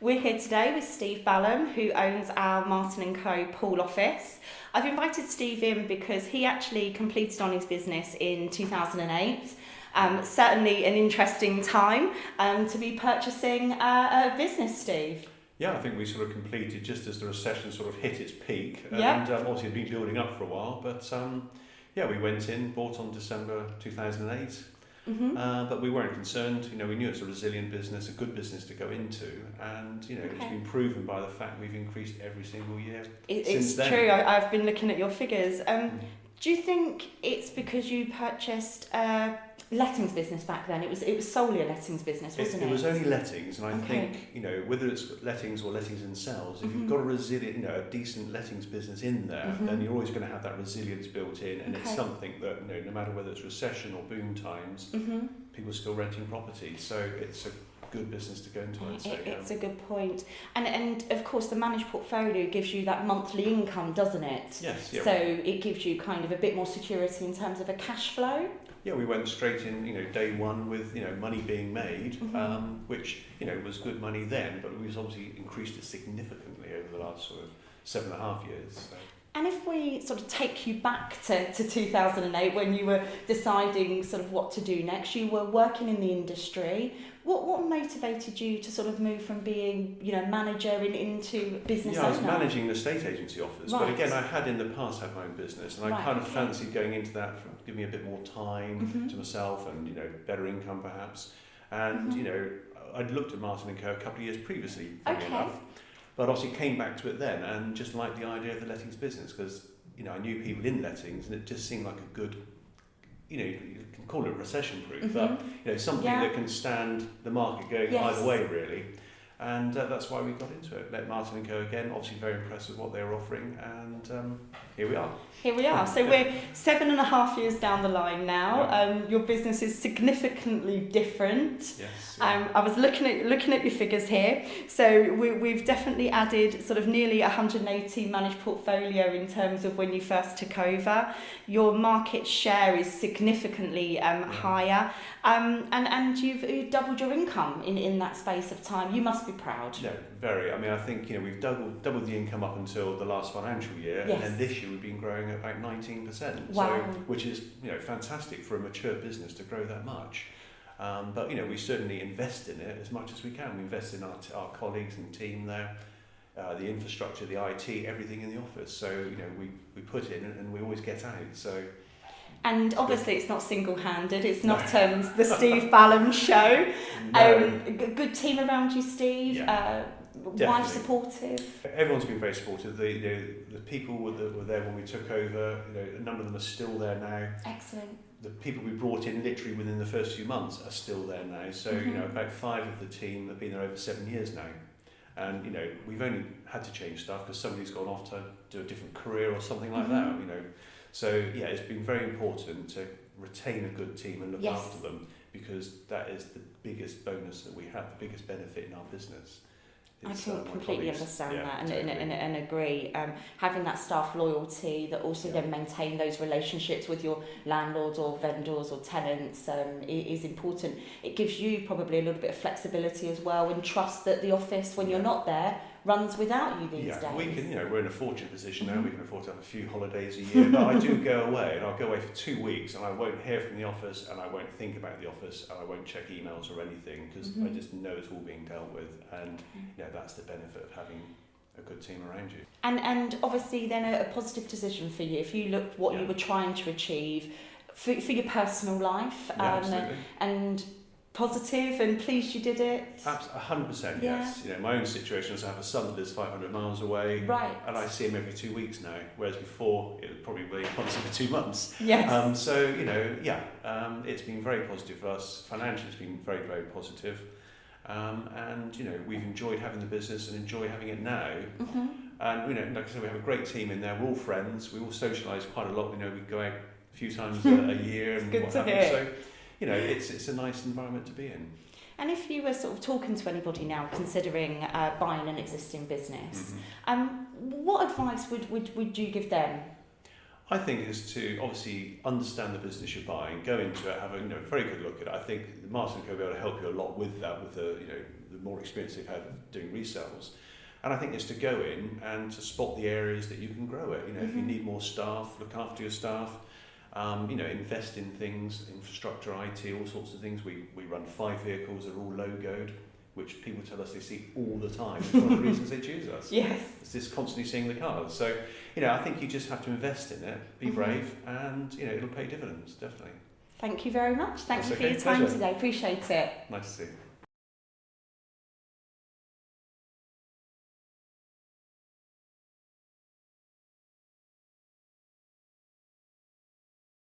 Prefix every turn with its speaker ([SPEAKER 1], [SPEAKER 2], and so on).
[SPEAKER 1] We're here today with Steve Ballam, who owns our Martin Co Poole office. I've invited Steve in because he actually completed on his business in 2008. Certainly an interesting time to be purchasing a business, Steve.
[SPEAKER 2] Yeah, I think we sort of completed just as the recession sort of hit its peak, and
[SPEAKER 1] Yep.
[SPEAKER 2] Obviously it'd been building up for a while, but yeah, we went in, bought on December 2008, but we weren't concerned. We knew it's a resilient business, a good business to go into, and it's been proven by the fact we've increased every single year since then.
[SPEAKER 1] It's true. I've been looking at your figures. Do you think it's because you purchased a lettings business back then? It was solely a lettings business, wasn't it?
[SPEAKER 2] It was only lettings, and I think whether it's lettings or lettings and sales, if you've got a resilient, a decent lettings business in there, then you're always going to have that resilience built in, and it's something that no matter whether it's recession or boom times, people are still renting property, so it's a good business to go into. I'd say
[SPEAKER 1] it's a good point, and of course the managed portfolio gives you that monthly income, doesn't it?
[SPEAKER 2] Yes. Yeah.
[SPEAKER 1] So it gives you kind of a bit more security in terms of a cash flow.
[SPEAKER 2] Yeah, we went straight in, day one with, money being made, which, was good money then, but we've obviously increased it significantly over the last sort of 7.5 years. So.
[SPEAKER 1] And if we sort of take you back to 2008 when you were deciding sort of what to do next, you were working in the industry. What motivated you to sort of move from being, manager into business owner?
[SPEAKER 2] I was managing the estate agency office, but again, I had in the past had my own business, and I kind of fancied going into that, give me a bit more time to myself and, better income perhaps. And, I'd looked at Martin Co a couple of years previously, funny enough, but obviously came back to it then and just liked the idea of the lettings business because, I knew people in lettings and it just seemed like a good, you can call it recession-proof, but something that can stand the market going either way, really. And that's why we got into it. Met Martin Co again, obviously very impressed with what they were offering, and here we are.
[SPEAKER 1] Here we are. So we're 7.5 years down the line now.
[SPEAKER 2] Yeah.
[SPEAKER 1] Your business is significantly different.
[SPEAKER 2] Yes.
[SPEAKER 1] I was looking at your figures here. So we've definitely added sort of nearly 180 managed portfolio in terms of when you first took over. Your market share is significantly higher, and you've doubled your income in that space of time. You must be proud.
[SPEAKER 2] Yeah, very. I mean, I think we've doubled the income up until the last financial year, and then this year we've been growing at about 19%.
[SPEAKER 1] Wow.
[SPEAKER 2] So, which is fantastic for a mature business to grow that much. But we certainly invest in it as much as we can. We invest in our colleagues and team there, the infrastructure, the IT, everything in the office. So we put in and we always get out. So.
[SPEAKER 1] And obviously it's not single-handed, it's not the Steve Ballam show.
[SPEAKER 2] No.
[SPEAKER 1] Good team around you, Steve, wife supportive.
[SPEAKER 2] Everyone's been very supportive. The people that were there when we took over, a number of them are still there now.
[SPEAKER 1] Excellent.
[SPEAKER 2] The people we brought in literally within the first few months are still there now. So, about 5 of the team have been there over 7 years now. And, we've only had to change stuff because somebody's gone off to do a different career or something like that, So, yeah, it's been very important to retain a good team and look after them because that is the biggest bonus that we have, the biggest benefit in our business.
[SPEAKER 1] I can completely understand that and agree. Having that staff loyalty that also then maintain those relationships with your landlords or vendors or tenants is important. It gives you probably a little bit of flexibility as well and trust that the office, when you're not there, runs without you these days.
[SPEAKER 2] We can, we're in a fortunate position now. We can afford to have a few holidays a year, but I do go away, and I'll go away for 2 weeks, and I won't hear from the office, and I won't think about the office, and I won't check emails or anything because I just know it's all being dealt with, and that's the benefit of having a good team around you. And
[SPEAKER 1] obviously, then a positive decision for you if you looked what you were trying to achieve for your personal life, and positive and pleased you did it?
[SPEAKER 2] 100%, yes. My own situation is I have a son that lives 500 miles away, and I see him every 2 weeks now, whereas before it would probably be once every 2 months.
[SPEAKER 1] Yes.
[SPEAKER 2] So, it's been very positive for us. Financially, it's been very, very positive. And, we've enjoyed having the business and enjoy having it now. And, like I said, we have a great team in there. We're all friends. We all socialise quite a lot. We go out a few times a year and
[SPEAKER 1] good
[SPEAKER 2] what
[SPEAKER 1] to
[SPEAKER 2] have you.
[SPEAKER 1] hear.
[SPEAKER 2] So, it's a nice environment to be in.
[SPEAKER 1] And if you were sort of talking to anybody now considering buying an existing business, what advice would you give them?
[SPEAKER 2] I think is to obviously understand the business you're buying, go into it, have a very good look at it. I think Martin Co will be able to help you a lot with that, with the more experience they've had doing resales. And I think it's to go in and to spot the areas that you can grow it. If you need more staff, look after your staff. Invest in things, infrastructure, IT, all sorts of things. We run 5 vehicles, they're all logoed, which people tell us they see all the time. It's one of the reasons they choose us.
[SPEAKER 1] Yes.
[SPEAKER 2] It's just constantly seeing the cars. So, I think you just have to invest in it, be brave, and, it'll pay dividends, definitely.
[SPEAKER 1] Thank you very much. Thank you for your
[SPEAKER 2] time
[SPEAKER 1] today. Appreciate it.
[SPEAKER 2] Nice to see you.